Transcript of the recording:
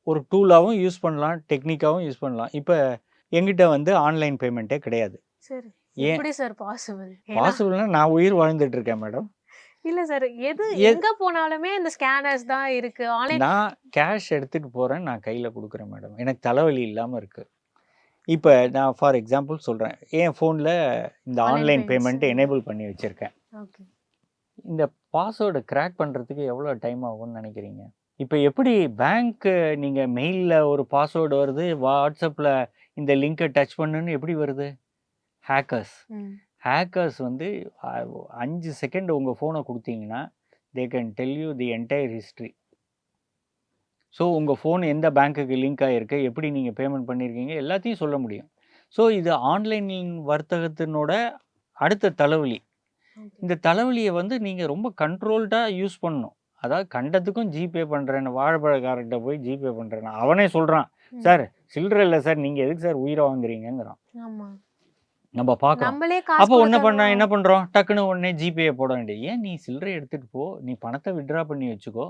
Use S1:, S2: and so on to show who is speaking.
S1: ஒரு டூலாவும் யூஸ் பண்ணலாம், டெக்னிக்காவும் யூஸ் பண்ணலாம். இப்ப என்கிட்ட வந்து ஆன்லைன் பேமெண்ட்டே கிடையாது.
S2: சரி.
S1: ஏன்
S2: எப்படி சார் பாசிபிள்? ஏன்னா
S1: பாசிபிள்னா நான் உயிர் வாழ்ந்துட்டு இருக்கேன் மேடம்.
S2: இல்ல சார்.
S1: எ
S2: எங்க போனாலுமே இந்த ஸ்கேனர்ஸ் தான் இருக்கு. ஆன்லைன்
S1: நான் கேஷ் எடுத்துட்டு போறேன். நான் கையில குடுக்குறேன் மேடம். எனக்கு தலைவலி இல்லாம இருக்கு. இப்ப நான் ஃபார் எக்ஸாம்பிள் சொல்றேன். என் ஃபோன்ல இந்த
S2: online
S1: online
S2: payments.
S1: Payment enable பண்ணி வச்சிருக்கேன்.
S2: ஓகே.
S1: இந்த பாஸ்வேர்ட கிராக் பண்றதுக்கு எவ்வளோ டைம் ஆகும்னு நினைக்கிறீங்க? இப்ப எப்படி பேங்க் நீங்க மெயில்ல ஒரு பாஸ்வேர்ட் வருது, WhatsAppல இந்த லிங்க டச் பண்ணுன்னு எப்படி வருது? ஹேக்கர்ஸ்.
S2: ம்.
S1: ஹேக்கர்ஸ் வந்து அ 5 செகண்ட் உங்க ஃபோன குடுத்தீங்கன்னா, they can tell you the entire history. So உங்க ஃபோன் எந்த பேங்க்குக்கு லிங்க் ஆயிருக்கு, எப்படி நீங்க பேமெண்ட் பண்ணியிருக்கீங்க, எல்லாத்தையும் சொல்ல முடியும். ஸோ இது ஆன்லைன் வர்த்தகத்தினோட அடுத்த தலைவலி.
S2: ஓகே.
S1: இந்த தலைவலிய வந்து நீங்க ரொம்ப கண்ட்ரோல்டா யூஸ் பண்ணணும். அதாவது கண்டதுக்கும் ஜிபே பண்றேன்னு வாழைப்பழக்காரர்ட்ட போய் ஜிபே பண்றேன்னு அவனே சொல்றான்.
S2: ம்.
S1: சார் சில்லற இல்ல சார். நீங்க எதுக்கு சார் உயிர வாங்குறீங்கங்கிறான்.
S2: ஆமா.
S1: நம்ம பார்க்குறோம்.
S2: நம்மளே காசு
S1: அப்போ
S2: குடுத்தாலும்
S1: என்ன பண்றோம்? டக்குனு உடனே ஜிபேய போட வேண்டியது. ஏன் நீ சில்லறைய எடுத்துட்டு போ. நீ பணத்த வித்ட்ரா பண்ணி வச்சுக்கோ.